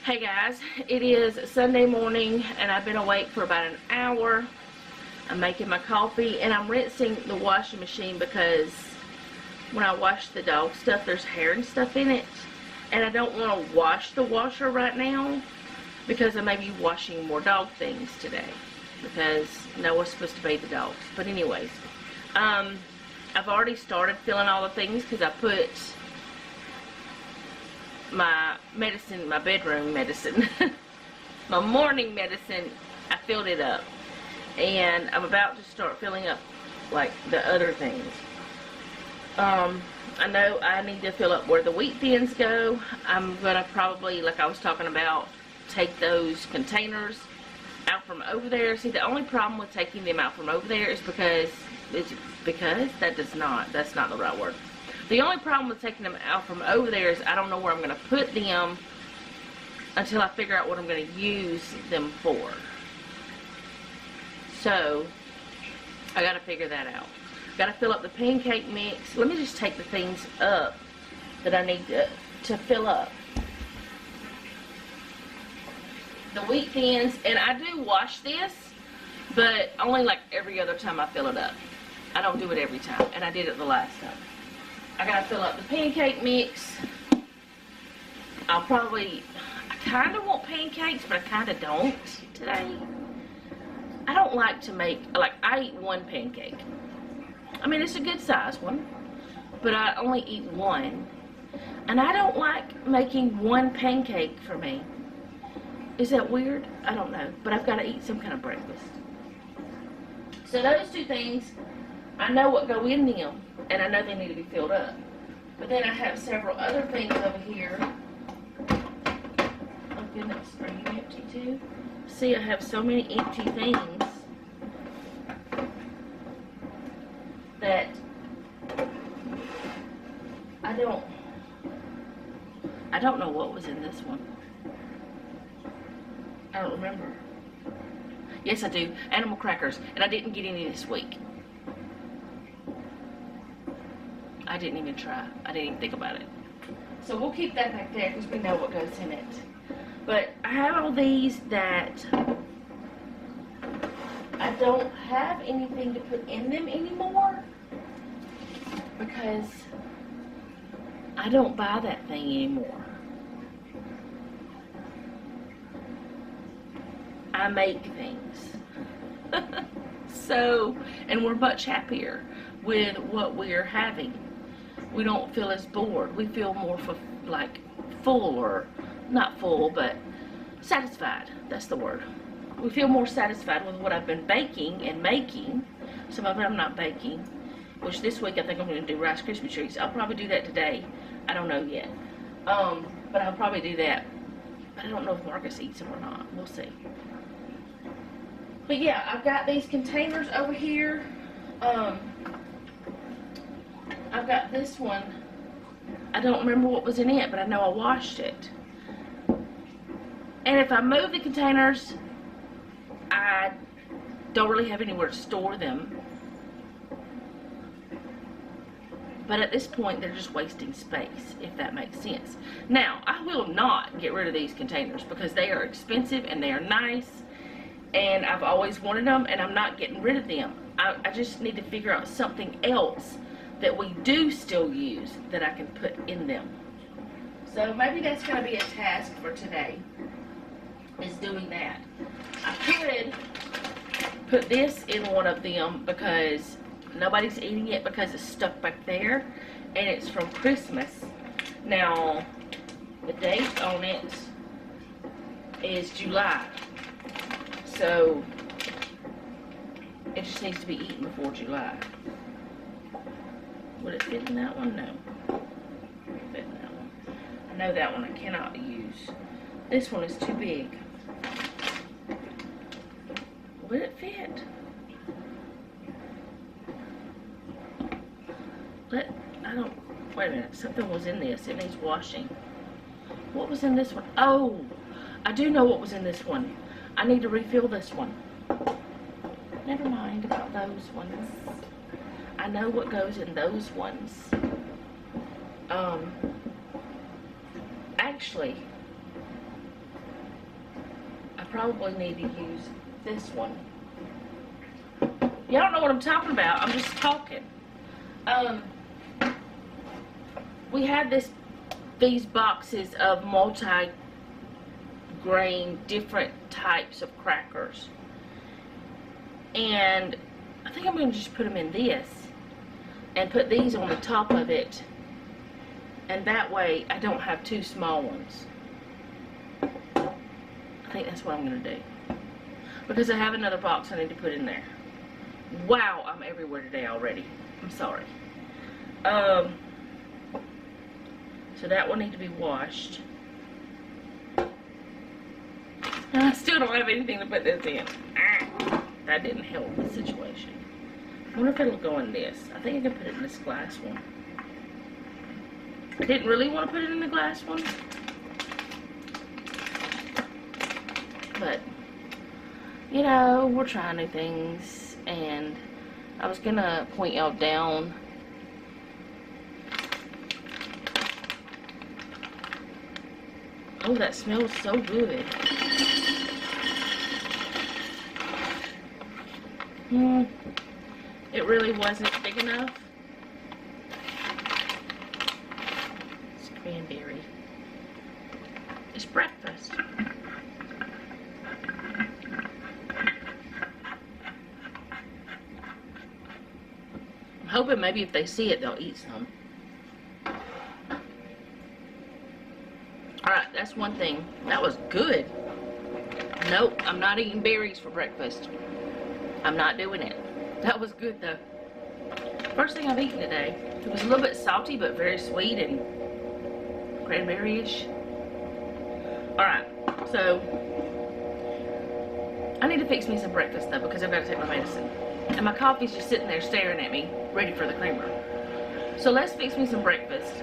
Hey guys, it is Sunday morning and I've been awake for about an hour. I'm making my coffee and I'm rinsing the washing machine because when I wash the dog stuff, there's hair and stuff in it. And I don't want to wash the washer right now because I may be washing more dog things today because Noah's supposed to bathe the dogs. But anyways, I've already started filling all the things because I put my medicine, my bedroom medicine, my morning medicine, I filled it up. And I'm about to start filling up, like, the other things. I know I need to fill up where the wheat thins go. I'm going to probably, like I was talking about, take those containers out from over there. See, the only problem with taking them out from over there is that's not the right word. The only problem with taking them out from over there is I don't know where I'm going to put them until I figure out what I'm going to use them for. So, I got to figure that out. Got to fill up the pancake mix. Let me just take the things up that I need to fill up. The wheat thins, and I do wash this, but only like every other time I fill it up. I don't do it every time, and I did it the last time. I gotta fill up the pancake mix. I kind of want pancakes, but I kind of don't today. I don't like to make, I eat one pancake. I mean, it's a good size one, but I only eat one. And I don't like making one pancake for me. Is that weird? I don't know, but I've got to eat some kind of breakfast. So those two things, I know what go in them, and I know they need to be filled up. But then I have several other things over here. Oh goodness, are you empty too? See, I have so many empty things that I don't know what was in this one. I don't remember. Yes, I do. Animal crackers, and I didn't get any this week. I didn't even try. I didn't even think about it. So we'll keep that back there because we know what goes in it. But I have all these that I don't have anything to put in them anymore because I don't buy that thing anymore. I make things. So, and we're much happier with what we're having. We don't feel as bored. We feel more full, or not full, but satisfied. That's the word. We feel more satisfied with what I've been baking and making. Some of it I'm not baking, which this week I think I'm going to do Rice Krispie treats. I'll probably do that today. I don't know yet. But I'll probably do that. But I don't know if Marcus eats them or not. We'll see. But yeah, I've got these containers over here. I've got this one. I don't remember what was in it, but I know I washed it. And if I move the containers, I don't really have anywhere to store them. But at this point, they're just wasting space, if that makes sense. Now, I will not get rid of these containers because they are expensive and they are nice. And I've always wanted them, and I'm not getting rid of them. I just need to figure out something else that we do still use that I can put in them. So maybe that's going to be a task for today, is doing that. I could put this in one of them because nobody's eating it because it's stuck back there, and it's from Christmas. Now, the date on it is July. So, it just needs to be eaten before July. Would it fit in that one? No. It would fit in that one. I know that one I cannot use. This one is too big. Would it fit? Wait a minute. Something was in this. It needs washing. What was in this one? Oh, I do know what was in this one. I need to refill this one. Never mind about those ones. I know what goes in those ones. Actually, probably need to use this one. Y'all don't know what I'm talking about. I'm just talking. We had these boxes of multi-grain, different types of crackers. And I think I'm going to just put them in this and put these on the top of it. And that way I don't have two small ones. I think that's what I'm going to do. Because I have another box I need to put in there. Wow, I'm everywhere today already. I'm sorry. So that will need to be washed. And I still don't have anything to put this in. That didn't help the situation. I wonder if it'll go in this. I think I can put it in this glass one. I didn't really want to put it in the glass one. But, you know, we're trying new things. And I was going to point y'all down. Oh, that smells so good. It really wasn't big enough. It's cranberry. It's breakfast. I'm hoping maybe if they see it, they'll eat some. Alright, that's one thing. That was good. Nope, I'm not eating berries for breakfast. I'm not doing it. That was good though. First thing I've eaten today. It was a little bit salty but very sweet and cranberry-ish. Alright, so I need to fix me some breakfast though because I've got to take my medicine. And my coffee's just sitting there staring at me, ready for the creamer. So let's fix me some breakfast.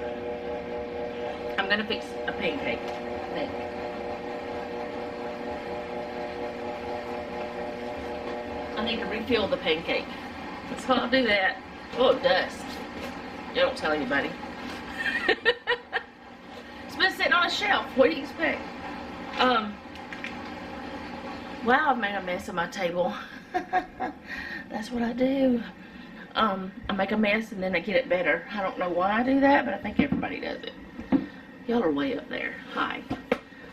I'm gonna fix a pancake, I think. I need to refill the pancake. So I'll do that. Oh, dust. You don't tell anybody. It's been sitting on a shelf. What do you expect? Wow, I've made a mess of my table. That's what I do. I make a mess and then I get it better. I don't know why I do that, but I think everybody does it. Y'all are way up there. Hi.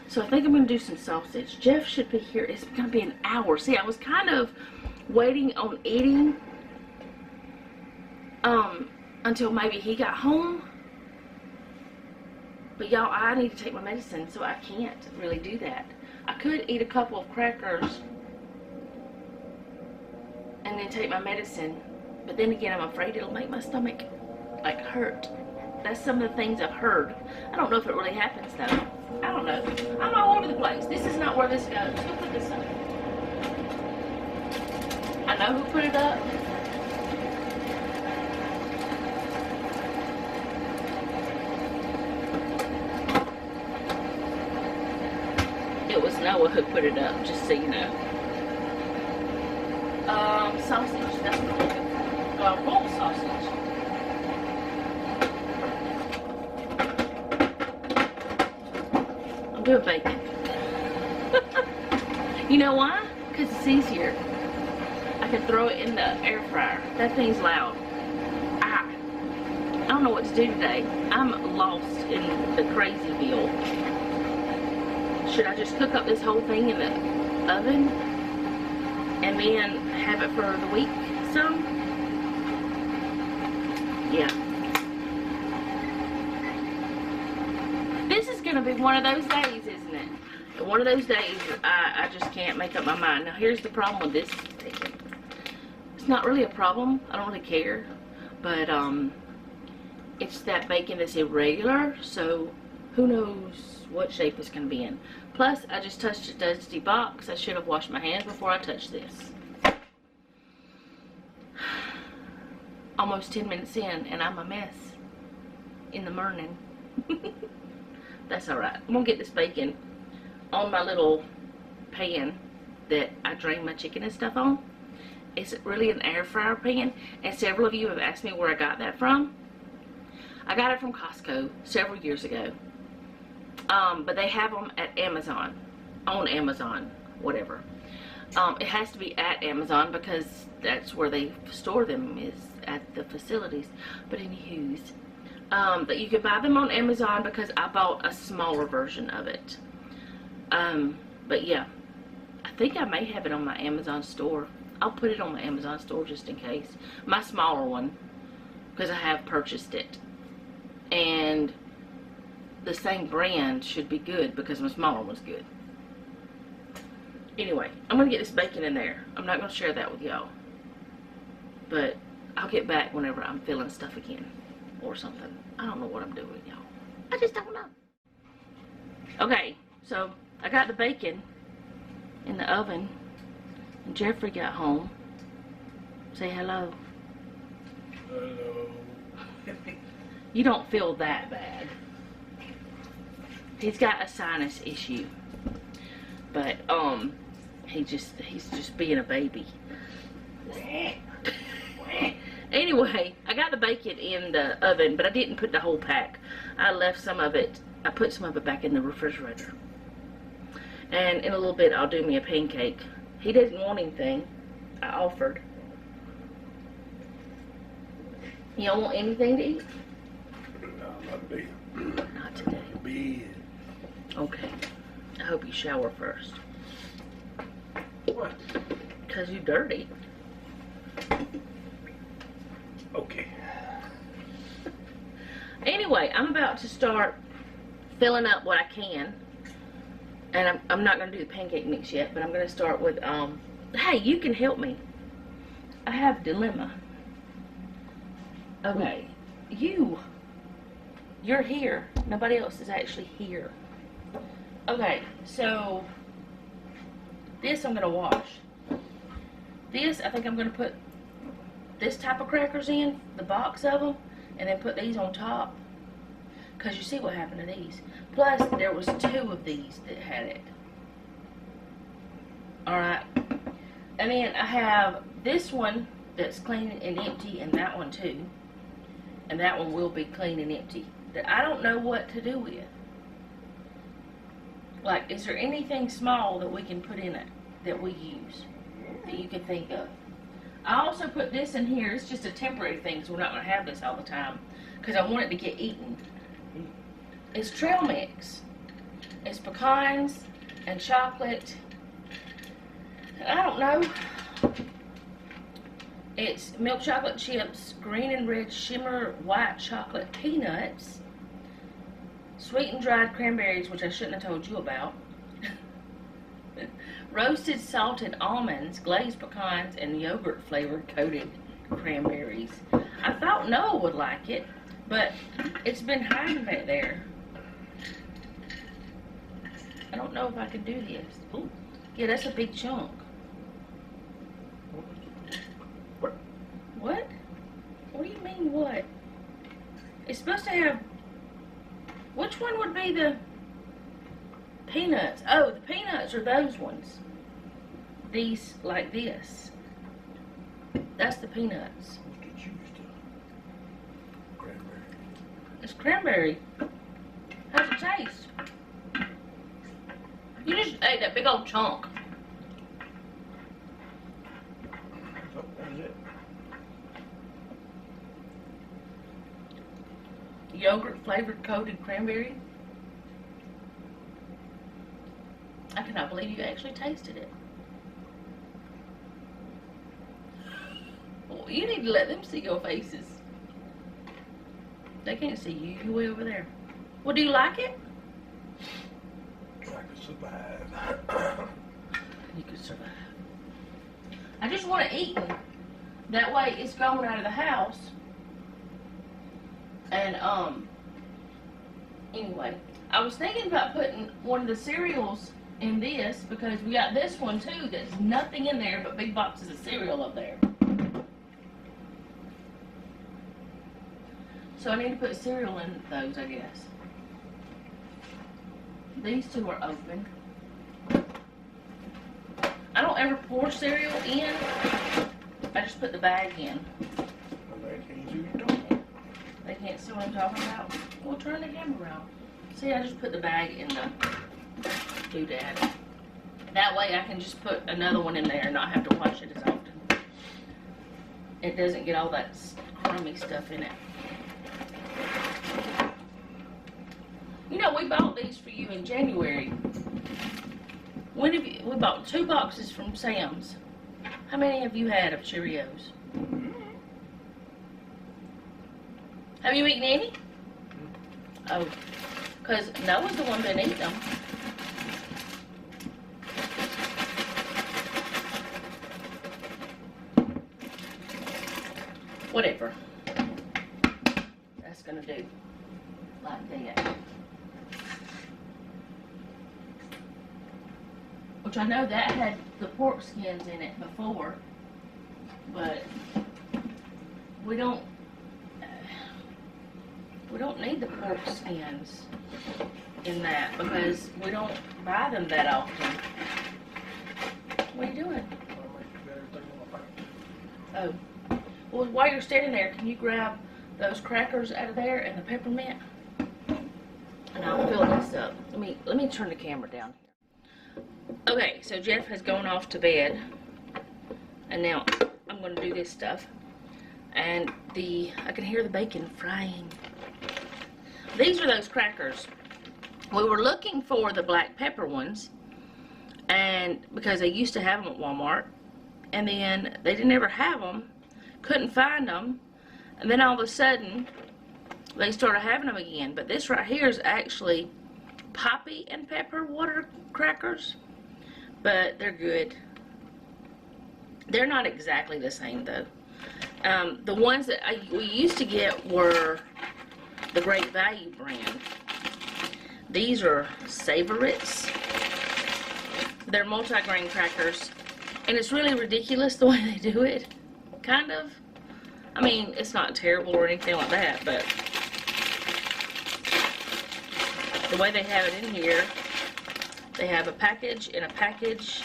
So I think I'm going to do some sausage. Jeff should be here. It's going to be an hour. See, I was kind of waiting on eating until maybe he got home. But y'all, I need to take my medicine, so I can't really do that. I could eat a couple of crackers and then take my medicine. But then again, I'm afraid it'll make my stomach, like, hurt. That's some of the things I've heard. I don't know if it really happens, though. I don't know. I'm all over the place. This is not where this goes. Who put this up? I know who put it up. It was Noah who put it up, just so you know. Sausage. That's what I'm looking for. Roll sausage. I'm doing bacon. You know why? Because it's easier. I can throw it in the air fryer. That thing's loud. I don't know what to do today. I'm lost in the crazy wheel. Should I just cook up this whole thing in the oven and then have it for the week some? Yeah. This is going to be one of those days, isn't it? One of those days I just can't make up my mind. Now here's the problem with this bacon. It's not really a problem. I don't really care. But it's that bacon that's irregular, so who knows what shape it's going to be in. Plus, I just touched a dusty box. I should have washed my hands before I touched this. Almost 10 minutes in, and I'm a mess in the morning. That's alright. I'm going to get this bacon on my little pan that I drain my chicken and stuff on. It's really an air fryer pan, and several of you have asked me where I got that from. I got it from Costco several years ago. But they have them at Amazon, on Amazon. whatever. It has to be at Amazon because that's where they store them, is at the facilities. But anywho's, that you can buy them on Amazon because I bought a smaller version of it. But yeah, I think I may have it on my Amazon store. I'll put it on my Amazon store just in case. My smaller one, because I have purchased it. And the same brand should be good because my smaller one's good. Anyway, I'm going to get this bacon in there. I'm not going to share that with y'all. But I'll get back whenever I'm feeling stuff again. Or something. I don't know what I'm doing, y'all. I just don't know. Okay, so I got the bacon in the oven. And Jeffrey got home. Say hello. Hello. You don't feel that bad. He's got a sinus issue. But, he's just being a baby. Anyway, I got the bacon in the oven, but I didn't put the whole pack. I left some of it. I put some of it back in the refrigerator. And in a little bit, I'll do me a pancake. He didn't want anything. I offered. You don't want anything to eat? No, not today. Not today. Bed. Okay. I hope you shower first. What? Because you're dirty. Okay. Anyway, I'm about to start filling up what I can. And I'm not going to do the pancake mix yet, but I'm going to start with, hey, you can help me. I have a dilemma. Okay, you're here. Nobody else is actually here. Okay, so this I'm going to wash. This, I think I'm going to put this type of crackers in, the box of them, and then put these on top. Because you see what happened to these. Plus, there was 2 of these that had it. Alright. And then I have this one that's clean and empty, and that one too. And that one will be clean and empty. That I don't know what to do with. Like, is there anything small that we can put in it that we use? That you can think of? I also put this in here. It's just a temporary thing, so we're not going to have this all the time. Because I want it to get eaten. It's trail mix. It's pecans and chocolate. I don't know. It's milk chocolate chips, green and red shimmer white chocolate peanuts, sweetened dried cranberries, which I shouldn't have told you about, roasted salted almonds, glazed pecans, and yogurt flavored coated cranberries. I thought Noah would like it, but it's been hiding back there. I don't know if I can do this. Ooh. Yeah, that's a big chunk. What? What do you mean, what? It's supposed to have... Which one would be the peanuts? Oh, the peanuts are those ones. These, like this. That's the peanuts. Cranberry. It's cranberry. How's it taste? You just ate that big old chunk. So, that's it. Yogurt flavored coated cranberry. I cannot believe you actually tasted it. Well, you need to let them see your faces. They can't see you. You're way over there. Well, do you like it? I could survive. You could survive. I just want it eaten. That way it's going out of the house. And, anyway, I was thinking about putting one of the cereals in this because we got this one too that's nothing in there but big boxes of cereal up there. So I need to put cereal in those, I guess. These 2 are open. I don't ever pour cereal in. I just put the bag in. They can't see what I'm talking about. Well, turn the camera around. See, I just put the bag in the doodad. That way I can just put another one in there and not have to wash it as often. It doesn't get all that crummy stuff in it. You know, we bought these for you in January. When have you, we bought 2 boxes from Sam's. How many have you had of Cheerios? Have you eaten any? Oh, because Noah's the one that eat them. Whatever. That's gonna do like that. Which I know that had the pork skins in it before, but we don't need the pork skins in that because we don't buy them that often. What are you doing? Oh. Well, while you're standing there, can you grab those crackers out of there and the peppermint? And I'll fill this up. Let me turn the camera down here. Okay, so Jeff has gone off to bed. And now I'm going to do this stuff. And I can hear the bacon frying. These are those crackers. We were looking for the black pepper ones. And because they used to have them at Walmart. And then they didn't ever have them. Couldn't find them, and then all of a sudden they started having them again. But this right here is actually poppy and pepper water crackers, but they're good. They're not exactly the same though. The ones that we used to get were the Great Value brand. These are Savorites. They're multi-grain crackers, and it's really ridiculous the way they do it. Kind of. I mean, it's not terrible or anything like that, but the way they have it in here, they have a package and a package.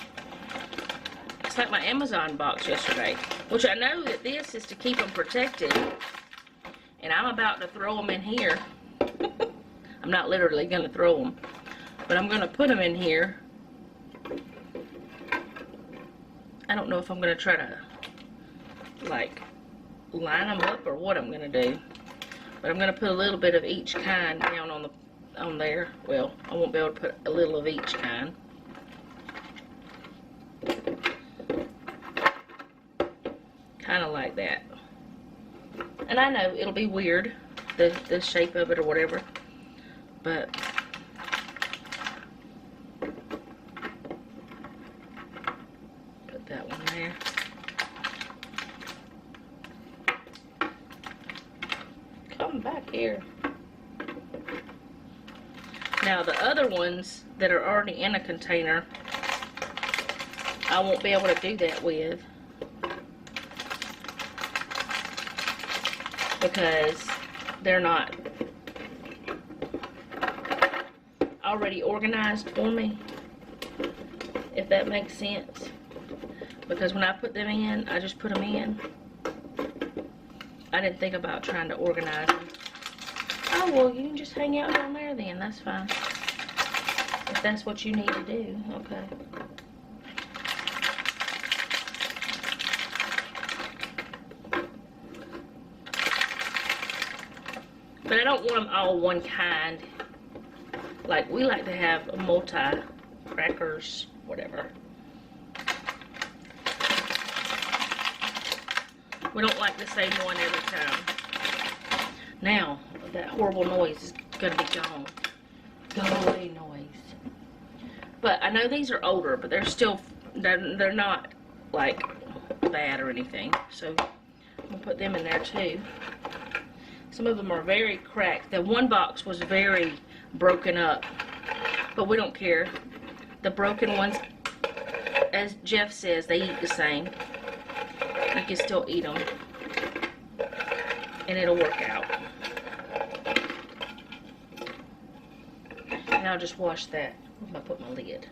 It's like my Amazon box yesterday, which I know that this is to keep them protected, and I'm about to throw them in here. I'm not literally going to throw them, but I'm going to put them in here. I don't know if I'm going to try to like line them up or what I'm gonna do, but I'm gonna put a little bit of each kind down on there. Well, I won't be able to put a little of each kind. Kind of like that. And I know it'll be weird, the shape of it or whatever, but put that one there. Come back here. Now the other ones that are already in a container, I won't be able to do that with because they're not already organized for me, if that makes sense. Because when I put them in, I just put them in. I didn't think about trying to organize them. Oh, well, you can just hang out down there then. That's fine. If that's what you need to do. Okay. But I don't want them all one kind. Like, we like to have a multi-crackers, whatever. We don't like the same one every time. Now, that horrible noise is going to be gone. Go away noise. But I know these are older, but they're still, they're not, like, bad or anything. So, I'm going to put them in there, too. Some of them are very cracked. The one box was very broken up. But we don't care. The broken ones, as Jeff says, they eat the same. You can still eat them, and it'll work out. And I'll just wash that. I'm gonna put my lid.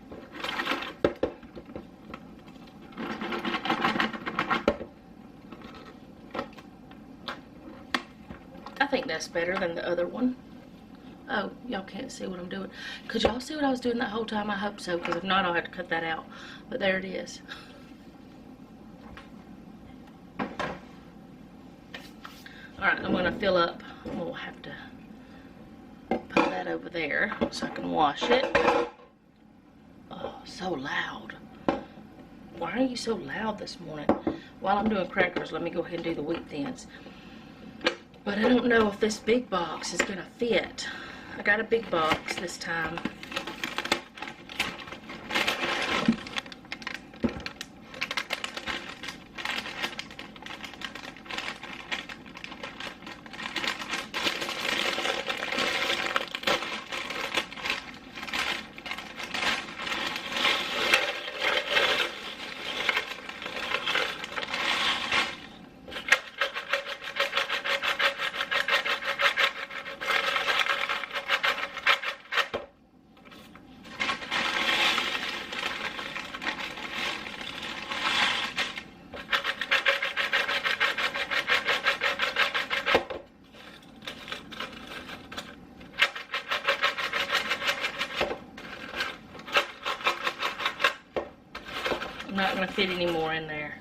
I think that's better than the other one. Oh, y'all can't see what I'm doing. Could y'all see what I was doing that whole time? I hope so, because if not, I'll have to cut that out. But there it is. Alright, I'm going to fill up. We'll have to put that over there so I can wash it. Oh, so loud. Why are you so loud this morning? While I'm doing crackers, let me go ahead and do the wheat thins. But I don't know if this big box is going to fit. I got a big box this time. I'm not going to fit any more in there.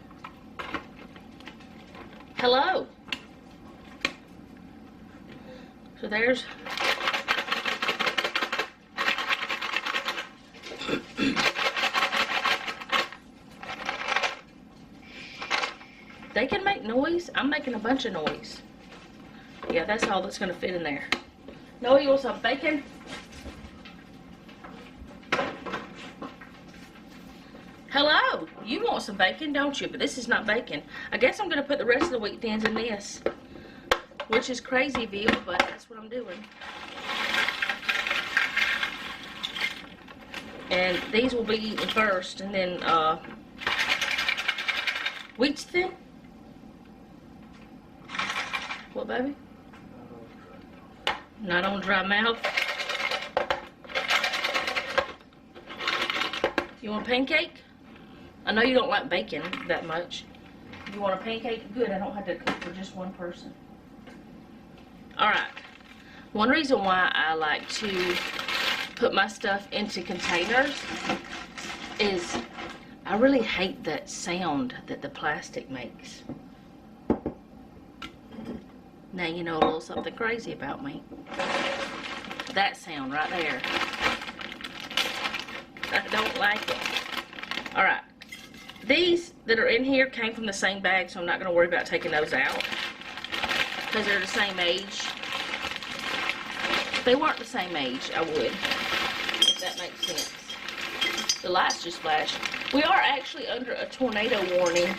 Hello. So there's they can make noise. I'm making a bunch of noise. Yeah, that's all that's going to fit in there. Noah, you want some bacon? Hello, you want some bacon, don't you? But this is not bacon. I guess I'm going to put the rest of the wheat thins in this, which is crazyville, but that's what I'm doing. And these will be eaten first, and then wheat's thin. What, baby? Not on dry mouth. You want a pancake? I know you don't like bacon that much. You want a pancake? Good, I don't have to cook for just one person. Alright. One reason why I like to put my stuff into containers is I really hate that sound that the plastic makes. Now you know a little something crazy about me. That sound right there. I don't like it. Alright. These that are in here came from the same bag, so I'm not going to worry about taking those out. Because they're the same age. If they weren't the same age, I would. If that makes sense. The lights just flashed. We are actually under a tornado warning,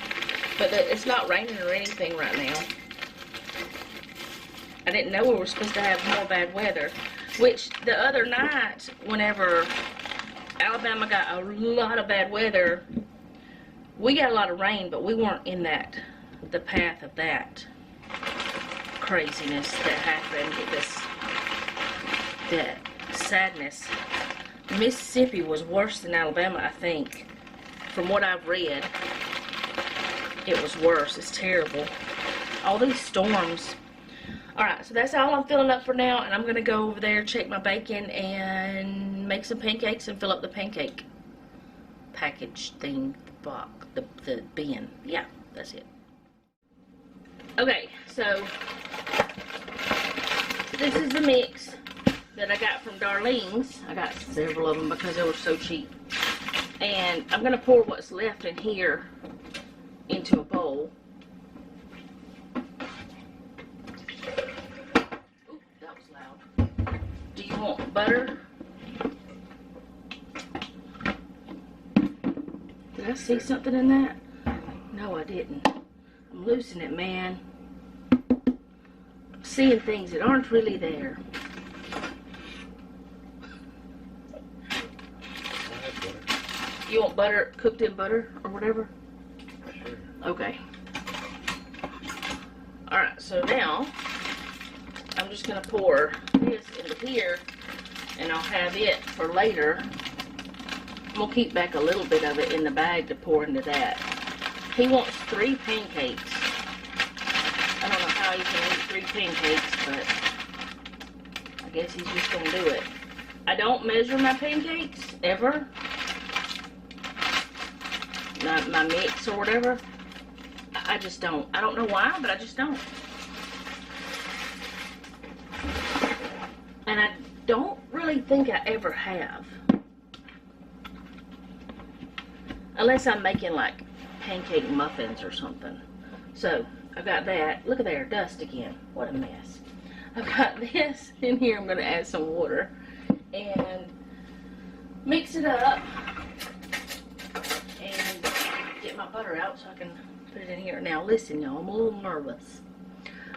but it's not raining or anything right now. I didn't know we were supposed to have more bad weather. Which, the other night, whenever Alabama got a lot of bad weather, we got a lot of rain, but we weren't in the path of that craziness that happened, that sadness. Mississippi was worse than Alabama, I think. From what I've read, it was worse. It's terrible. All these storms. Alright, so that's all I'm filling up for now, and I'm going to go over there, check my bacon, and make some pancakes and fill up the pancake package thing, the bin. Yeah, that's it. Okay, so this is the mix that I got from Darlene's. I got several of them because they were so cheap. And I'm going to pour what's left in here into a bowl. Ooh, that was loud. Do you want butter? Did I see something in that? No, I didn't. I'm losing it, man. I'm seeing things that aren't really there. You want butter, cooked in butter or whatever? Sure. Okay. Alright, so now I'm just going to pour this into here, and I'll have it for later. I'm going to keep back a little bit of it in the bag to pour into that. He wants 3 pancakes. I don't know how you can eat 3 pancakes, but I guess he's just gonna do it. I don't measure my pancakes, ever. My mix or whatever. I just don't. I don't know why, but I just don't. And I don't really think I ever have. Unless I'm making like pancake muffins or something. So, I've got that. Look at there, dust again. What a mess. I've got this in here. I'm going to add some water and mix it up and get my butter out so I can put it in here. Now listen, y'all, I'm a little nervous.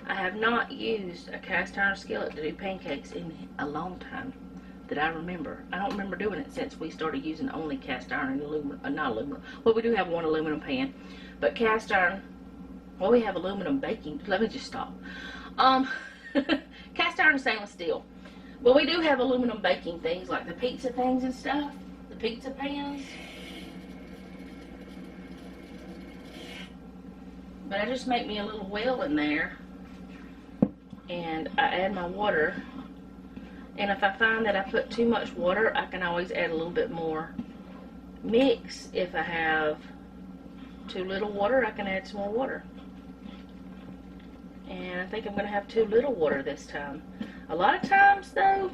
I have not used a cast iron skillet to do pancakes in a long time that I remember. I don't remember doing it since we started using only cast iron and aluminum, not aluminum. Well, we do have one aluminum pan, but cast iron. Well, we have aluminum baking. Let me just stop. Cast iron and stainless steel. Well, we do have aluminum baking things like the pizza things and stuff. The pizza pans. But I just make me a little well in there. And I add my water. And if I find that I put too much water, I can always add a little bit more mix. If I have too little water, I can add some more water. And I think I'm going to have too little water this time. A lot of times, though,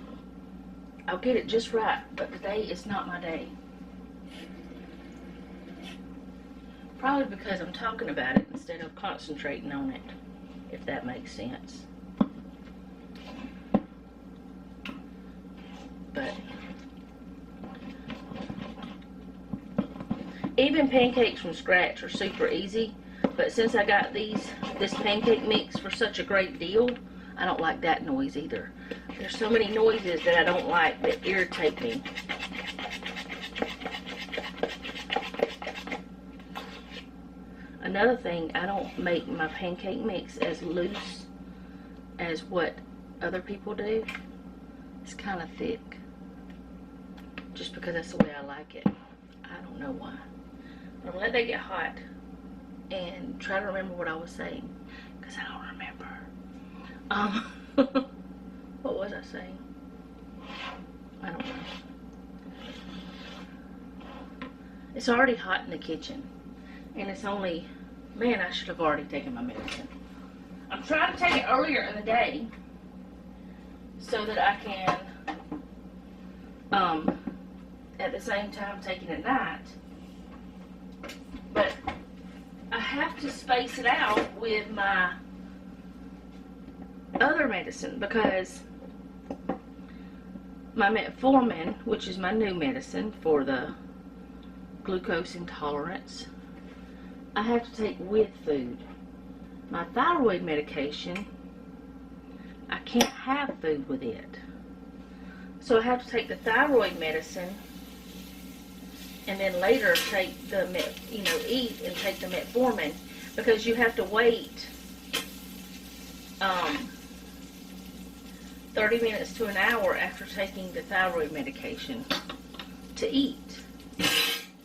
I'll get it just right. But today is not my day. Probably because I'm talking about it instead of concentrating on it, if that makes sense. But even pancakes from scratch are super easy. But since I got this pancake mix for such a great deal, I don't like that noise either. There's so many noises that I don't like that irritate me. Another thing, I don't make my pancake mix as loose as what other people do. It's kind of thick. Just because that's the way I like it. I don't know why. But I'm gonna let that get hot and try to remember what I was saying, because I don't remember. What was I saying? I don't know. It's already hot in the kitchen, and it's only, man, I should have already taken my medicine. I'm trying to take it earlier in the day so that I can at the same time take it at night, but I have to space it out with my other medicine, because my metformin, which is my new medicine for the glucose intolerance, I have to take with food. My thyroid medication, I can't have food with it. So I have to take the thyroid medicine and then later take the, eat and take the metformin, because you have to wait 30 minutes to an hour after taking the thyroid medication to eat.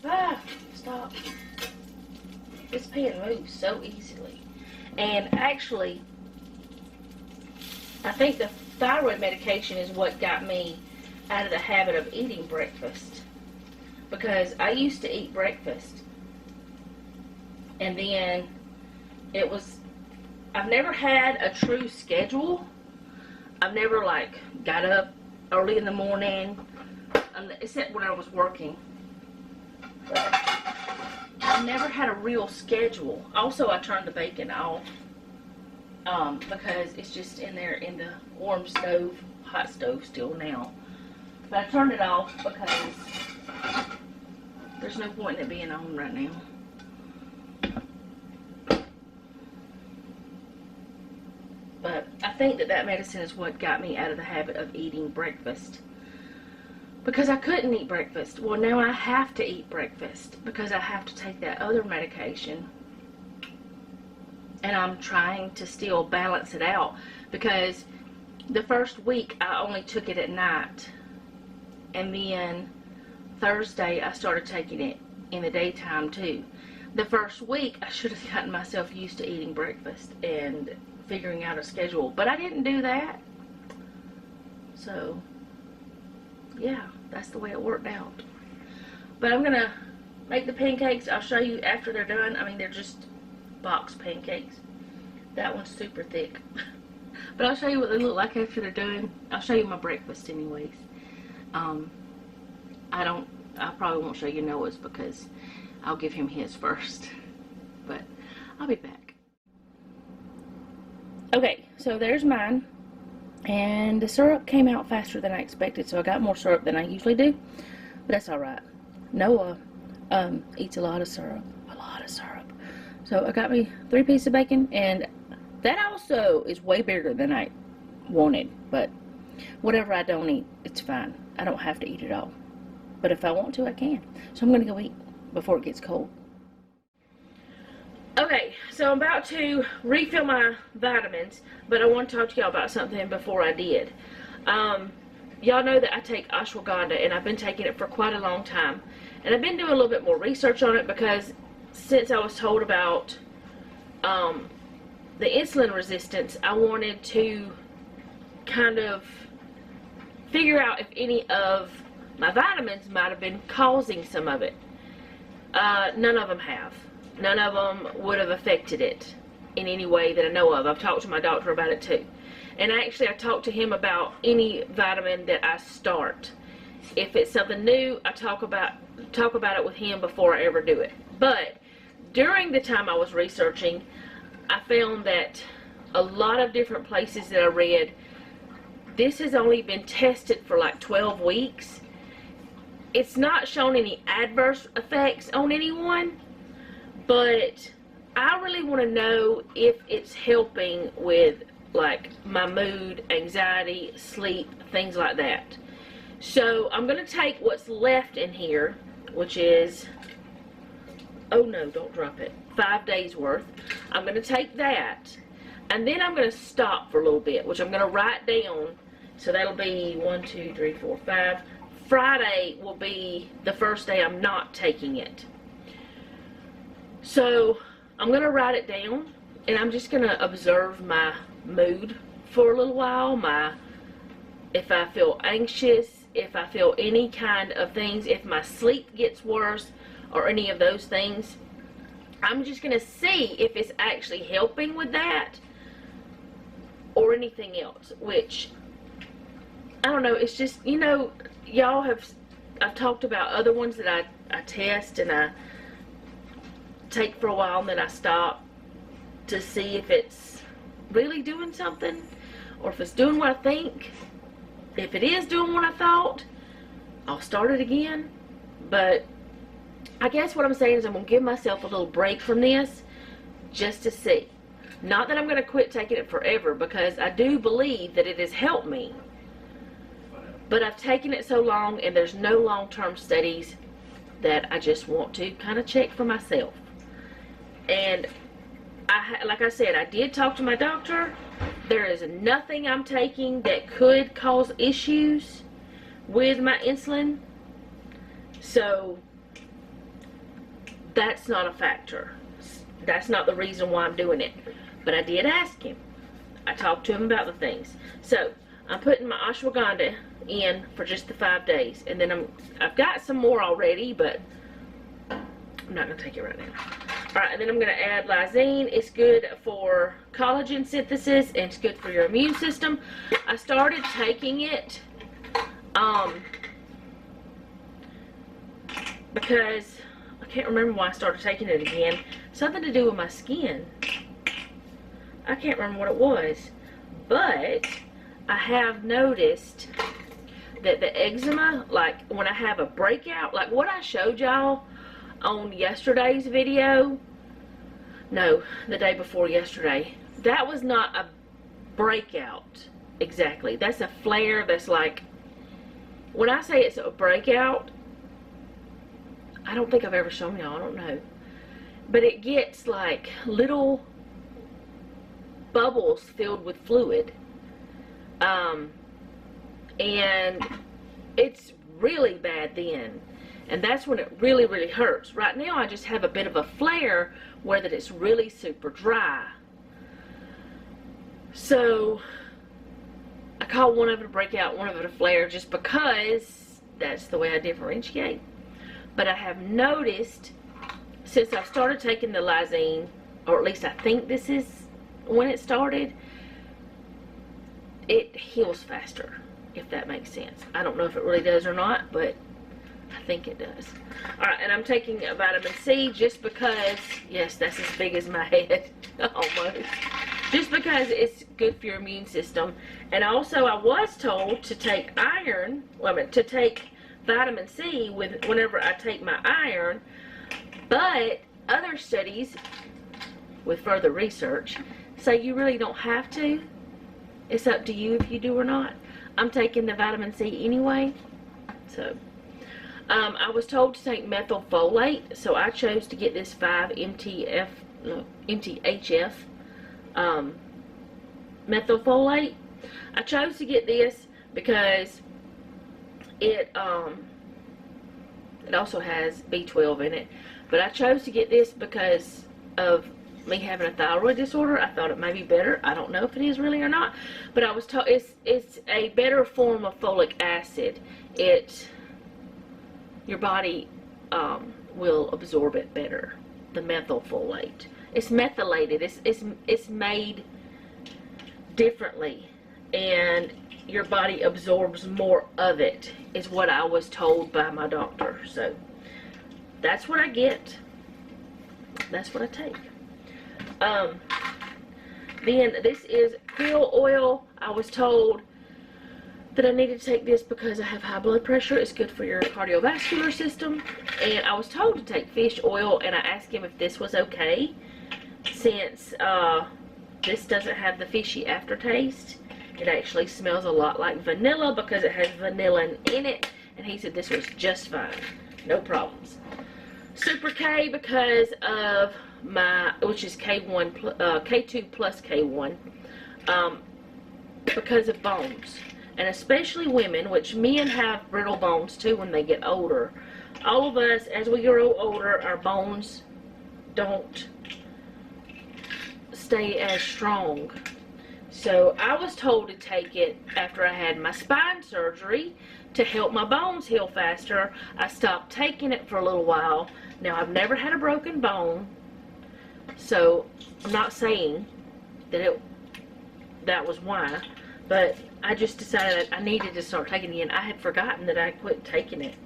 Ah, stop. This pan moves so easily. And actually, I think the thyroid medication is what got me out of the habit of eating breakfast. Because I used to eat breakfast, and then I've never had a true schedule. I've never got up early in the morning, except when I was working. But I've never had a real schedule. Also, I turned the bacon off because it's just in there in the warm stove, hot stove still now. But I turned it off because there's no point in it being on right now. But I think that medicine is what got me out of the habit of eating breakfast. Because I couldn't eat breakfast. Well, now I have to eat breakfast because I have to take that other medication. And I'm trying to still balance it out. Because the first week I only took it at night. And then Thursday I started taking it in the daytime too. The first week I should have gotten myself used to eating breakfast and figuring out a schedule, but I didn't do that. So So, yeah, that's the way it worked out. But I'm gonna make the pancakes. I'll show you after they're done. I mean, they're just box pancakes. That one's super thick. But I'll show you what they look like after they're done. I'll show you my breakfast anyways. I probably won't show you Noah's because I'll give him his first. But I'll be back. Okay, so there's mine. And the syrup came out faster than I expected, so I got more syrup than I usually do. But that's alright. Noah eats a lot of syrup. A lot of syrup. So I got me 3 pieces of bacon, and that also is way bigger than I wanted. But whatever I don't eat, it's fine. I don't have to eat it all. But if I want to, I can. So I'm going to go eat before it gets cold. Okay, so I'm about to refill my vitamins, but I want to talk to y'all about something before I did. Y'all know that I take ashwagandha, and I've been taking it for quite a long time. And I've been doing a little bit more research on it because since I was told about the insulin resistance, I wanted to kind of figure out if any of my vitamins might have been causing some of it. None of them have. None of them would have affected it in any way that I know of. I've talked to my doctor about it too. And actually I talked to him about any vitamin that I start. If it's something new, I talk about it with him before I ever do it. But during the time I was researching, I found that a lot of different places that I read, this has only been tested for like 12 weeks. It's not shown any adverse effects on anyone, but I really want to know if it's helping with like my mood, anxiety, sleep, things like that. So I'm going to take what's left in here, which is, oh no, don't drop it, 5 days worth. I'm going to take that, and then I'm going to stop for a little bit, which I'm going to write down. So that'll be 1, 2, 3, 4, 5. Friday will be the first day I'm not taking it. So I'm going to write it down, and I'm just going to observe my mood for a little while. If I feel anxious, if I feel any kind of things, if my sleep gets worse or any of those things, I'm just going to see if it's actually helping with that or anything else, which, I don't know, it's just, you know, I've talked about other ones that I test and I take for a while and then I stop to see if it's really doing something or if it's doing what I think. If it is doing what I thought, I'll start it again. But I guess what I'm saying is I'm going to give myself a little break from this just to see. Not that I'm going to quit taking it forever, because I do believe that it has helped me. But I've taken it so long and there's no long-term studies that I just want to kind of check for myself. And like I said, I did talk to my doctor. There is nothing I'm taking that could cause issues with my insulin. So that's not a factor. That's not the reason why I'm doing it. But I did ask him. I talked to him about the things. So I'm putting my ashwagandha in for just the 5 days. And then I've got some more already, but I'm not going to take it right now. Alright, and then I'm going to add lysine. It's good for collagen synthesis, and it's good for your immune system. I started taking it because I can't remember why I started taking it again. Something to do with my skin. I can't remember what it was. But I have noticed that the eczema, like when I have a breakout, like what I showed y'all on yesterday's video, no, the day before yesterday, that was not a breakout exactly. That's a flare. That's like, when I say it's a breakout, I don't think I've ever shown y'all, I don't know, but it gets like little bubbles filled with fluid, and it's really bad then. And that's when it really, really hurts. Right now, I just have a bit of a flare where that it's really super dry. So, I call one of it a breakout, one of it a flare, just because that's the way I differentiate. But I have noticed since I've started taking the lysine, or at least I think this is when it started, it heals faster, if that makes sense. I don't know if it really does or not, but I think it does. Alright, and I'm taking a vitamin C just because, yes, that's as big as my head, almost. Just because it's good for your immune system. And also, I was told to take iron, to take vitamin C whenever I take my iron. But other studies, with further research, say you really don't have to. It's up to you if you do or not. I'm taking the vitamin C anyway. So, I was told to take methylfolate, so I chose to get this 5-MTHF methylfolate. I chose to get this because it also has B12 in it, but I chose to get this because of me having a thyroid disorder. I thought it may be better. I don't know if it is really or not, but I was told it's a better form of folic acid. Your body will absorb it better. The methylfolate. It's methylated. It's made differently, and your body absorbs more of it, is what I was told by my doctor. So that's what I get. That's what I take. Then this is krill oil. I was told that I needed to take this because I have high blood pressure. It's good for your cardiovascular system. And I was told to take fish oil, and I asked him if this was okay, since this doesn't have the fishy aftertaste. It actually smells a lot like vanilla because it has vanilla in it, and he said this was just fine, no problems. Super K because of which is K1, K2 plus K1, because of bones, and especially women, which men have brittle bones too when they get older. All of us, as we grow older, our bones don't stay as strong. So I was told to take it after I had my spine surgery to help my bones heal faster. I stopped taking it for a little while. Now, I've never had a broken bone, so I'm not saying that that was why, but I just decided I needed to start taking it again. I had forgotten that I quit taking it.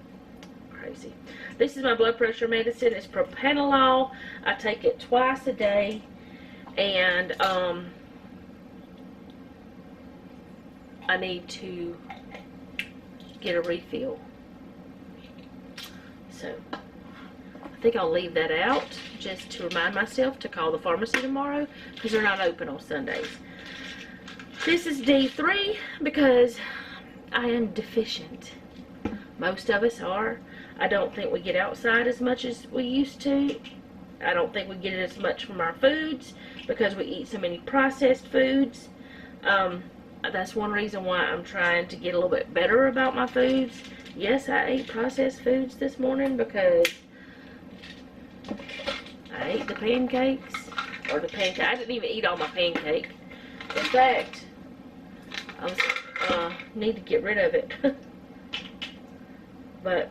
Crazy. This is my blood pressure medicine. It's propranolol. I take it twice a day, and I need to get a refill. So I think I'll leave that out just to remind myself to call the pharmacy tomorrow, because they're not open on Sundays. This is D3 because I am deficient. Most of us are. I don't think we get outside as much as we used to. I don't think we get it as much from our foods because we eat so many processed foods. That's one reason why I'm trying to get a little bit better about my foods. Yes, I ate processed foods this morning because I ate the pancakes, I didn't even eat all my pancake. In fact, I need to get rid of it. But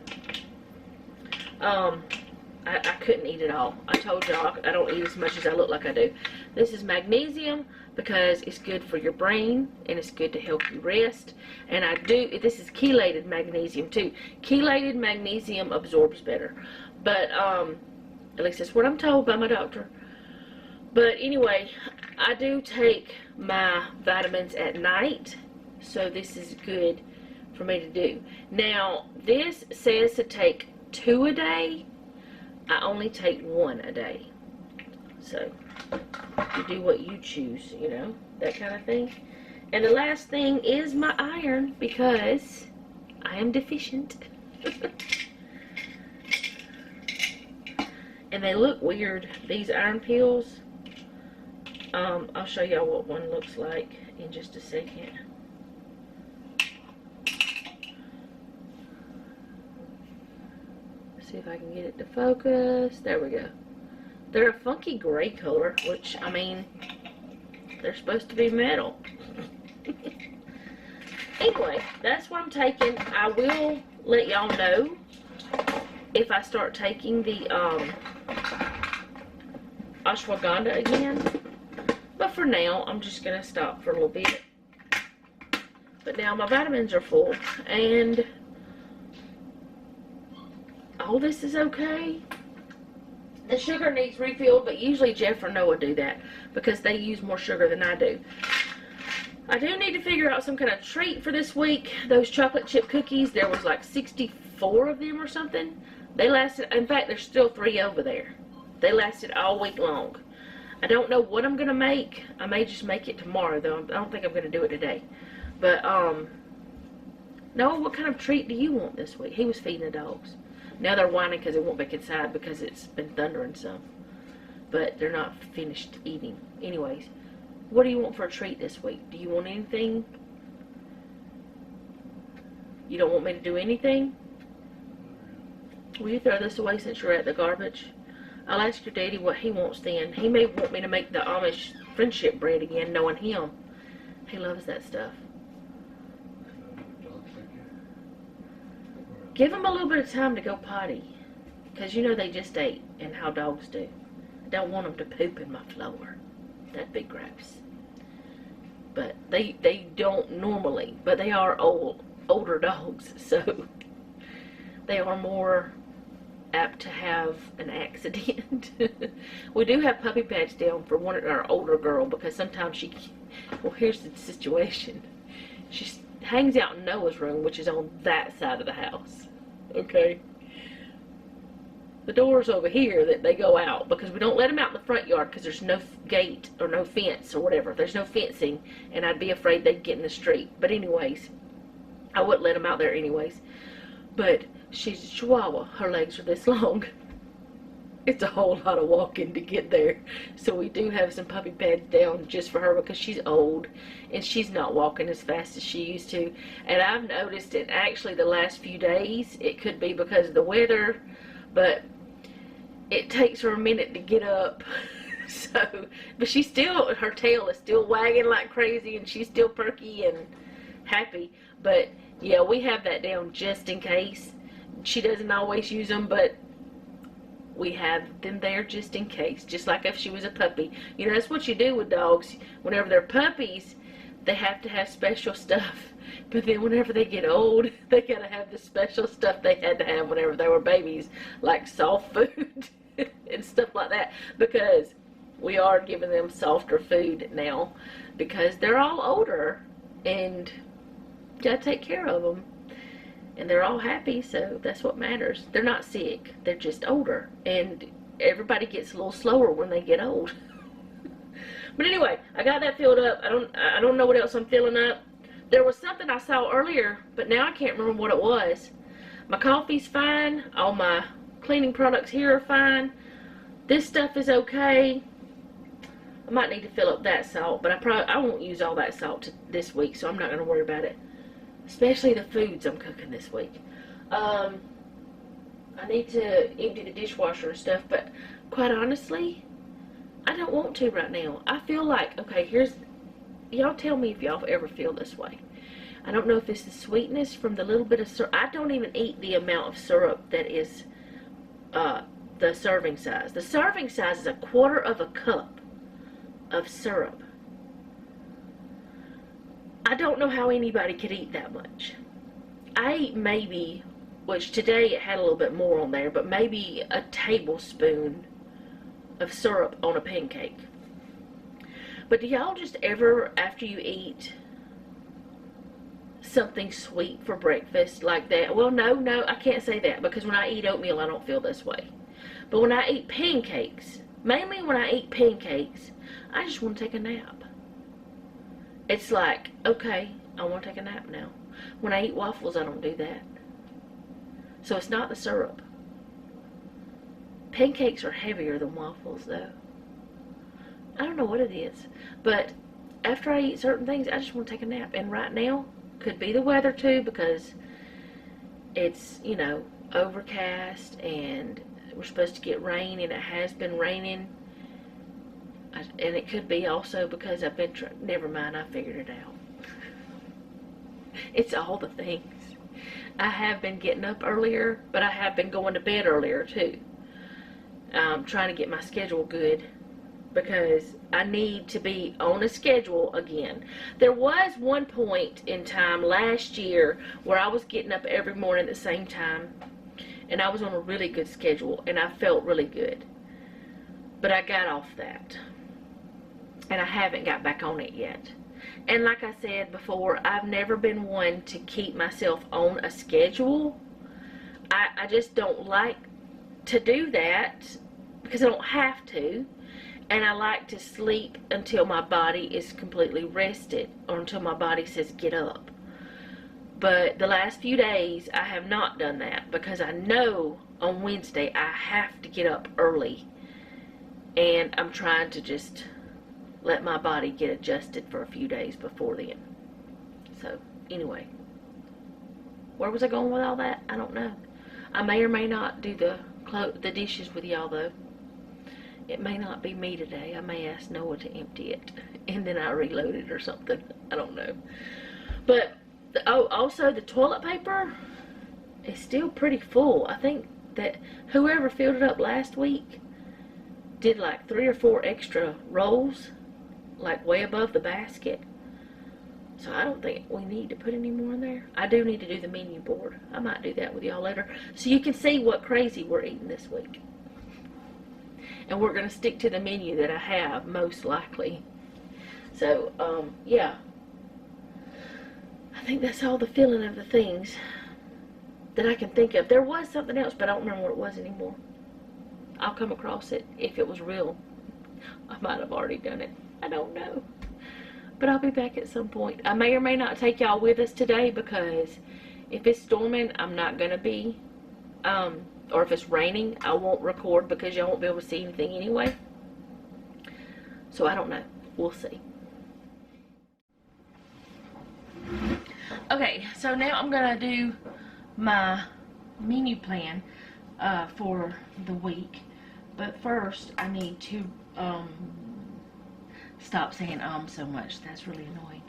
I couldn't eat it all. I told y'all I don't eat as much as I look like I do. This is magnesium because it's good for your brain and it's good to help you rest. And this is chelated magnesium too. Chelated magnesium absorbs better. But at least that's what I'm told by my doctor. But anyway, I do take my vitamins at night, so this is good for me to do. Now, this says to take 2 a day. I only take 1 a day. So, you do what you choose, you know, that kind of thing. And the last thing is my iron, because I am deficient. And they look weird, these iron pills. I'll show y'all what one looks like in just a second. See if I can get it to focus. There we go. They're a funky gray color, which, I mean, they're supposed to be metal. anyway, that's what I'm taking. I will let y'all know if I start taking the ashwagandha again. But for now, I'm just going to stop for a little bit. But now my vitamins are full, and all this is okay. The sugar needs refilled, but usually Jeff or Noah do that because they use more sugar than I do. I do need to figure out some kind of treat for this week. Those chocolate chip cookies, there was like 64 of them or something. They lasted, in fact, there's still 3 over there. They lasted all week long. I don't know what I'm going to make. I may just make it tomorrow, though. I don't think I'm going to do it today. But, Noah, what kind of treat do you want this week? He was feeding the dogs. Now they're whining because they won't back inside because it's been thundering some. But they're not finished eating. Anyways, what do you want for a treat this week? Do you want anything? You don't want me to do anything? Will you throw this away since you're at the garbage? I'll ask your daddy what he wants then. He may want me to make the Amish friendship bread again, knowing him. He loves that stuff. Give them a little bit of time to go potty. Because you know they just ate, and how dogs do. I don't want them to poop in my floor. That'd be gross. But they don't normally. But they are older dogs, so they are more apt to have an accident. We do have puppy pads down for our older girl because sometimes she, well, here's the situation. She hangs out in Noah's room, which is on that side of the house. Okay. The door's over here that they go out because we don't let them out in the front yard because there's no gate or no fence or whatever. There's no fencing, and I'd be afraid they'd get in the street. But anyways, I wouldn't let them out there anyways. But she's a Chihuahua. Her legs are this long. It's a whole lot of walking to get there. So we do have some puppy pads down just for her because she's old and she's not walking as fast as she used to. And I've noticed it actually the last few days. It could be because of the weather, but it takes her a minute to get up. So, but she's still, her tail is still wagging like crazy and she's still perky and happy. But yeah, we have that down just in case. She doesn't always use them, but we have them there just in case. Just like if she was a puppy. You know, that's what you do with dogs. Whenever they're puppies, they have to have special stuff. But then whenever they get old, they gotta have the special stuff they had to have whenever they were babies. Like soft food and stuff like that. Because we are giving them softer food now. Because they're all older. And you gotta take care of them. And they're all happy, so that's what matters. They're not sick. They're just older. And everybody gets a little slower when they get old. But anyway, I got that filled up. I don't know what else I'm filling up. There was something I saw earlier, but now I can't remember what it was. My coffee's fine. All my cleaning products here are fine. This stuff is okay. I might need to fill up that salt, but I won't use all that salt this week, so I'm not going to worry about it. Especially the foods I'm cooking this week. I need to empty the dishwasher and stuff, but quite honestly, I don't want to right now. I feel like, okay, y'all tell me if y'all ever feel this way. I don't know if it's the sweetness from the little bit of syrup. I don't even eat the amount of syrup that is the serving size. The serving size is 1/4 cup of syrup. I don't know how anybody could eat that much. I ate maybe, which today it had a little bit more on there, but maybe a tablespoon of syrup on a pancake. But do y'all just ever, after you eat something sweet for breakfast like that? Well, no, I can't say that because when I eat oatmeal, I don't feel this way. But when I eat pancakes, mainly when I eat pancakes, I just want to take a nap. It's like, okay, I want to take a nap now. When I eat waffles, I don't do that. So it's not the syrup. Pancakes are heavier than waffles, though. I don't know what it is. But after I eat certain things, I just want to take a nap. And right now, could be the weather, too, because it's, you know, overcast. And we're supposed to get rain, and it has been raining. And it could be also because I've been never mind, I figured it out. It's all the things. I have been getting up earlier, but I have been going to bed earlier too. Trying to get my schedule good because I need to be on a schedule again. There was one point in time last year where I was getting up every morning at the same time, and I was on a really good schedule, and I felt really good. But I got off that, and I haven't got back on it yet. And like I said before, I've never been one to keep myself on a schedule. I just don't like to do that because I don't have to. And I like to sleep until my body is completely rested or until my body says get up. But the last few days I have not done that because I know on Wednesday I have to get up early. And I'm trying to just let my body get adjusted for a few days before then. So, anyway. Where was I going with all that? I don't know. I may or may not do the dishes with y'all, though. It may not be me today. I may ask Noah to empty it, and then I reload it or something. I don't know. But, also the toilet paper is still pretty full. I think that whoever filled it up last week did like 3 or 4 extra rolls, like way above the basket. So I don't think we need to put any more in there. I do need to do the menu board. I might do that with y'all later so you can see what crazy we're eating this week. And we're going to stick to the menu that I have, most likely. So, yeah. I think that's all the filling of the things that I can think of. There was something else, but I don't remember what it was anymore. I'll come across it if it was real. I might have already done it. I don't know. But I'll be back at some point. I may or may not take y'all with us today because if it's storming, I'm not going to be. Or if it's raining, I won't record because y'all won't be able to see anything anyway. So I don't know. We'll see. Okay, so now I'm going to do my menu plan for the week. But first, I need to stop saying so much. That's really annoying.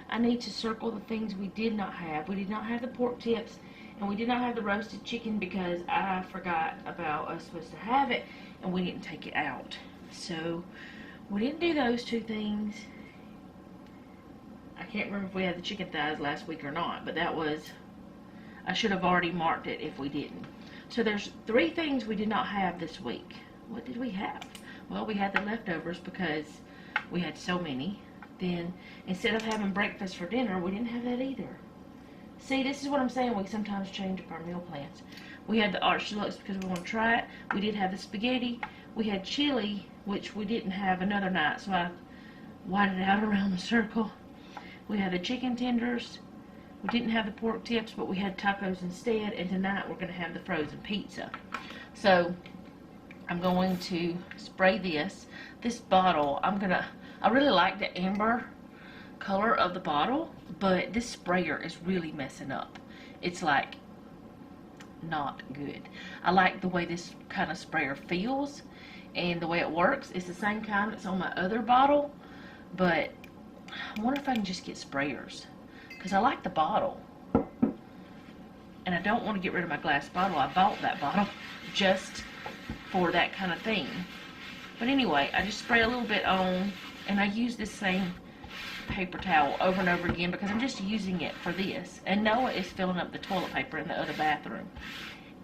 I need to circle the things we did not have. We did not have the pork tips, and we did not have the roasted chicken because I forgot about us supposed to have it, and we didn't take it out. So, we didn't do those 2 things. I can't remember if we had the chicken thighs last week or not, but that was, I should have already marked it if we didn't. So, there's 3 things we did not have this week. What did we have? Well, we had the leftovers because we had so many. Then, instead of having breakfast for dinner, we didn't have that either. See, this is what I'm saying. We sometimes change up our meal plans. We had the arch deluxe because we want to try it. We did have the spaghetti. We had chili, which we didn't have another night, so I whited it out around the circle. We had the chicken tenders. We didn't have the pork tips, but we had tacos instead. And tonight we're going to have the frozen pizza. So, I'm going to spray this. This bottle, I really like the amber color of the bottle, but this sprayer is really messing up. It's like not good. I like the way this kind of sprayer feels and the way it works. It's the same kind that's on my other bottle, but I wonder if I can just get sprayers because I like the bottle and I don't want to get rid of my glass bottle. I bought that bottle just for that kind of thing. But anyway, I just spray a little bit on, and I use this same paper towel over and over again because I'm just using it for this. And Noah is filling up the toilet paper in the other bathroom.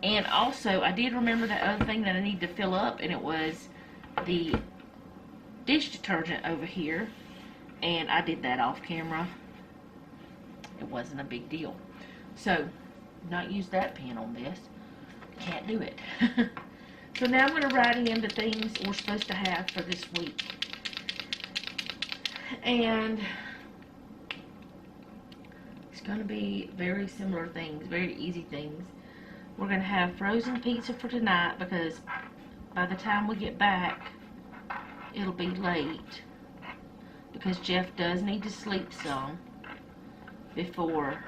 And also, I did remember that other thing that I need to fill up, and it was the dish detergent over here. And I did that off camera. It wasn't a big deal. So, not use that pen on this. Can't do it. So now I'm going to write in the things we're supposed to have for this week. And it's going to be very similar things, very easy things. We're going to have frozen pizza for tonight because by the time we get back, it'll be late. Because Jeff does need to sleep some before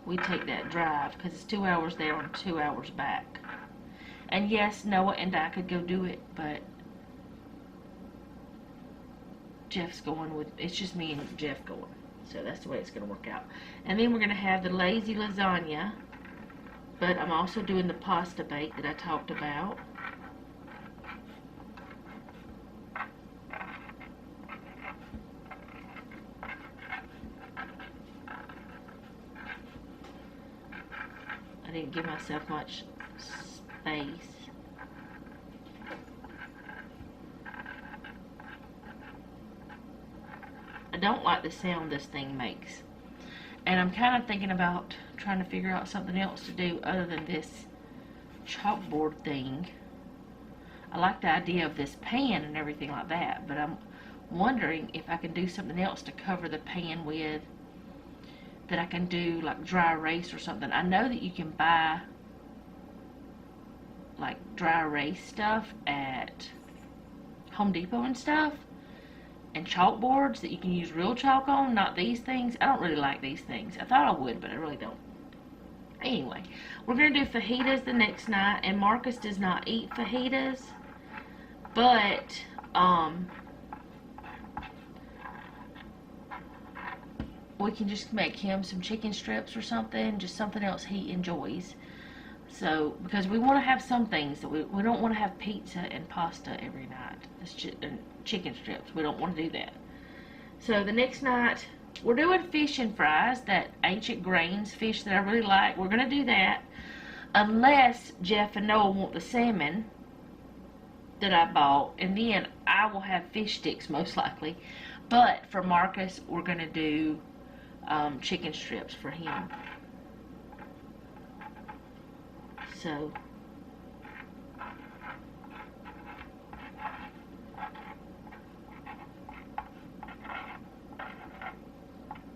we take that drive. Because it's 2 hours there and 2 hours back. And yes, Noah and I could go do it, but Jeff's going with, it's just me and Jeff going. So that's the way it's going to work out. And then we're going to have the lazy lasagna. But I'm also doing the pasta bake that I talked about. I didn't give myself much space. I don't like the sound this thing makes. And I'm kind of thinking about trying to figure out something else to do other than this chalkboard thing. I like the idea of this pan and everything like that, but I'm wondering if I can do something else to cover the pan with, that I can do like dry erase or something. I know that you can buy like dry erase stuff at Home Depot and stuff, and chalkboards that you can use real chalk on, not these things. I don't really like these things. I thought I would, but I really don't. Anyway, we're going to do fajitas the next night, and Marcus does not eat fajitas, but we can just make him some chicken strips or something, just something else he enjoys. So, because we want to have some things that we don't want to have pizza and pasta every night. And chicken strips. We don't want to do that. So the next night, we're doing fish and fries, that ancient grains fish that I really like. We're going to do that. Unless Jeff and Noah want the salmon that I bought. And then I will have fish sticks most likely. But for Marcus, we're going to do chicken strips for him. So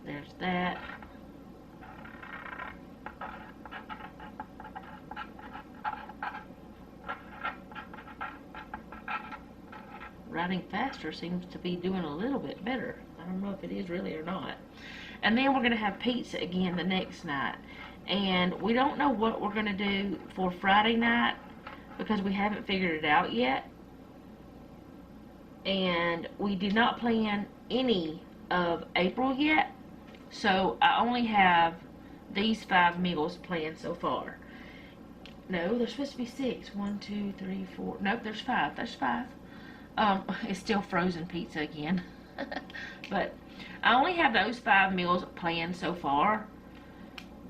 there's that. Writing faster seems to be doing a little bit better. I don't know if it is really or not. And then we're going to have pizza again the next night. And we don't know what we're going to do for Friday night because we haven't figured it out yet. And we did not plan any of April yet. So I only have these 5 meals planned so far. No, there's supposed to be 6. 1, 2, 3, 4. Nope, there's 5. There's 5. It's still frozen pizza again. But I only have those 5 meals planned so far,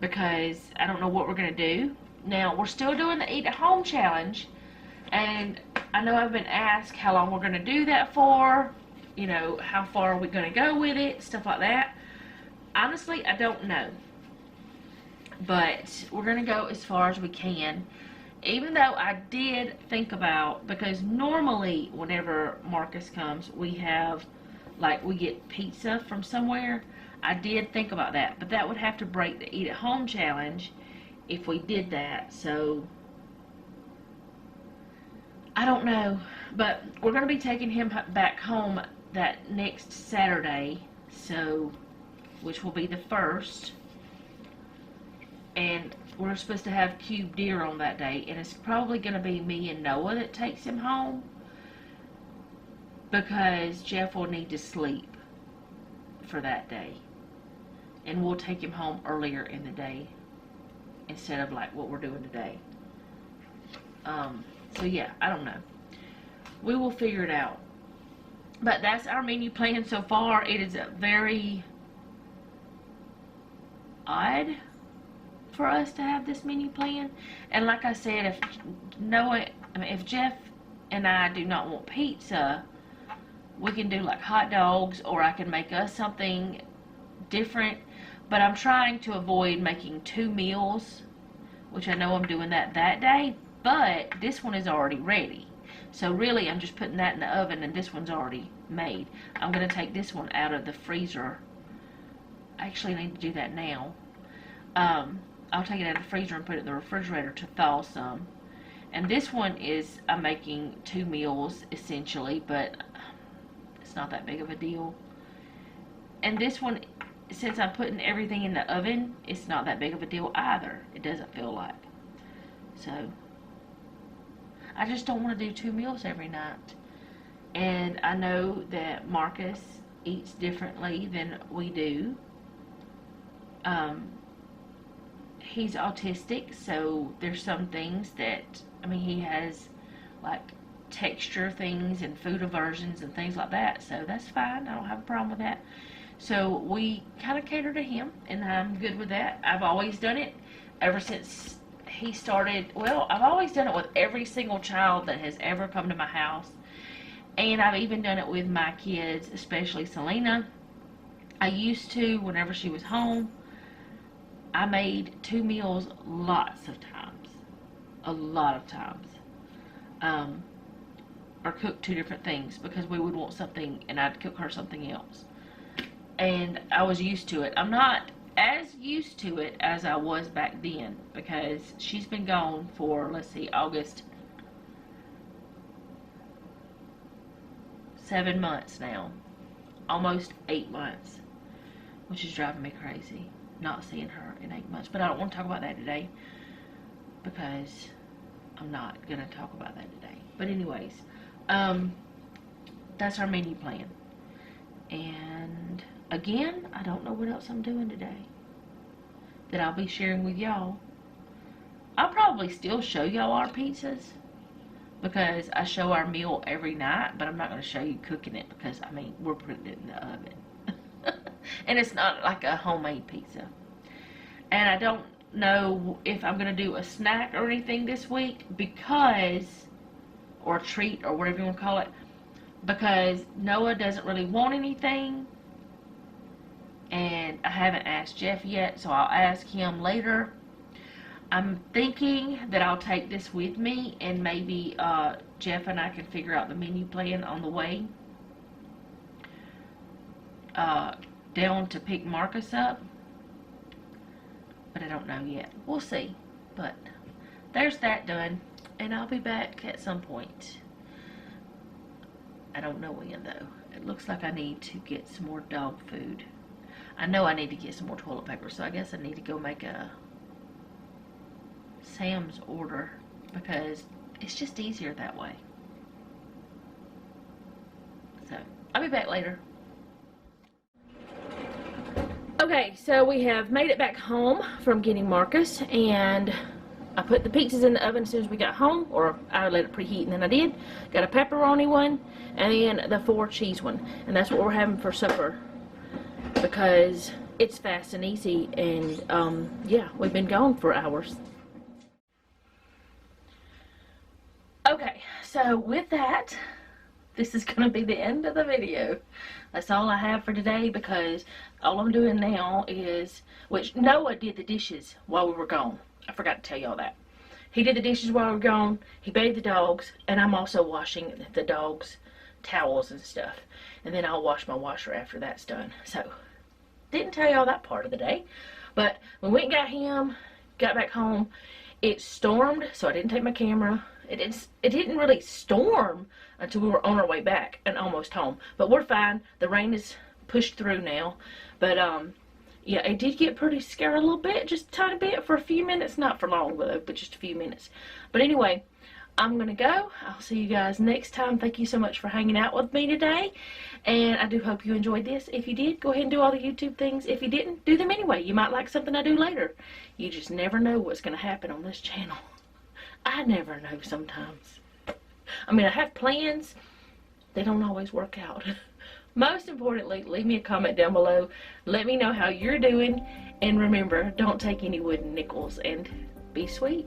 because I don't know what we're going to do. Now, we're still doing the Eat at Home challenge, and I know I've been asked how long we're going to do that for, you know, how far are we going to go with it, stuff like that. Honestly, I don't know. But we're going to go as far as we can. Even though I did think about, because normally whenever Marcus comes, we have, like, we get pizza from somewhere. I did think about that, but that would have to break the Eat at Home challenge if we did that. So I don't know, but we're going to be taking him back home that next Saturday, so which will be the 1st, and we're supposed to have cubed deer on that day, and it's probably going to be me and Noah that takes him home, because Jeff will need to sleep for that day. And we'll take him home earlier in the day instead of like what we're doing today. So yeah, I don't know. We will figure it out. But that's our menu plan so far. It is very odd for us to have this menu plan. And like I said, if Jeff and I do not want pizza, we can do like hot dogs, or I can make us something different. But I'm trying to avoid making 2 meals, which I know I'm doing that day, but this one is already ready. So really, I'm just putting that in the oven, and this one's already made. I'm going to take this one out of the freezer. Actually, I need to do that now. I'll take it out of the freezer and put it in the refrigerator to thaw some. And this one is, I'm making 2 meals, essentially, but it's not that big of a deal. And this one, since I'm putting everything in the oven, it's not that big of a deal either. It doesn't feel like. So, I just don't want to do 2 meals every night. And I know that Marcus eats differently than we do. He's autistic, so there's some things that, I mean, he has like texture things and food aversions and things like that, so that's fine. I don't have a problem with that. So we kind of cater to him, and I'm good with that. I've always done it ever since he started. Well, I've always done it with every single child that has ever come to my house, and I've even done it with my kids, especially Selena. I used to, whenever she was home, I made 2 meals lots of times. A lot of times. Or cooked 2 different things because we would want something and I'd cook her something else. And I was used to it. I'm not as used to it as I was back then because she's been gone for, let's see, August, 7 months now. Almost 8 months. Which is driving me crazy. Not seeing her in 8 months. But I don't want to talk about that today because I'm not going to talk about that today. But anyways, that's our menu plan. And again, I don't know what else I'm doing today that I'll be sharing with y'all. I'll probably still show y'all our pizzas because I show our meal every night, but I'm not going to show you cooking it because, I mean, we're putting it in the oven. And it's not like a homemade pizza. And I don't know if I'm going to do a snack or anything this week because, or a treat or whatever you want to call it, because Noah doesn't really want anything. And I haven't asked Jeff yet, so I'll ask him later. I'm thinking that I'll take this with me and maybe Jeff and I can figure out the menu plan on the way down to pick Marcus up, but I don't know yet. We'll see. But there's that done, and I'll be back at some point. I don't know when though. It looks like I need to get some more dog food. I know I need to get some more toilet paper, so I guess I need to go make a Sam's order because it's just easier that way. So I'll be back later. Okay, so we have made it back home from getting Marcus, and I put the pizzas in the oven as soon as we got home, or I let it preheat, and then I did. Got a pepperoni one, and then the 4 cheese one, and that's what we're having for supper, because it's fast and easy, and yeah, we've been gone for hours. Okay, so with that, this is going to be the end of the video. That's all I have for today because all I'm doing now is, which Noah did the dishes while we were gone. I forgot to tell y'all that. He did the dishes while we were gone. He bathed the dogs, and I'm also washing the dogs' towels and stuff. And then I'll wash my washer after that's done. So, didn't tell y'all that part of the day. But we went and got him, got back home. It stormed, so I didn't take my camera. It didn't really storm until we were on our way back and almost home. But we're fine. The rain is pushed through now. But, yeah, it did get pretty scary a little bit. Just a tiny bit for a few minutes. Not for long, though, but just a few minutes. But anyway, I'm going to go. I'll see you guys next time. Thank you so much for hanging out with me today. And I do hope you enjoyed this. If you did, go ahead and do all the YouTube things. If you didn't, do them anyway. You might like something I do later. You just never know what's going to happen on this channel. I never know sometimes. I mean, I have plans. They don't always work out. Most importantly, leave me a comment down below. Let me know how you're doing. And remember, don't take any wooden nickels. And be sweet.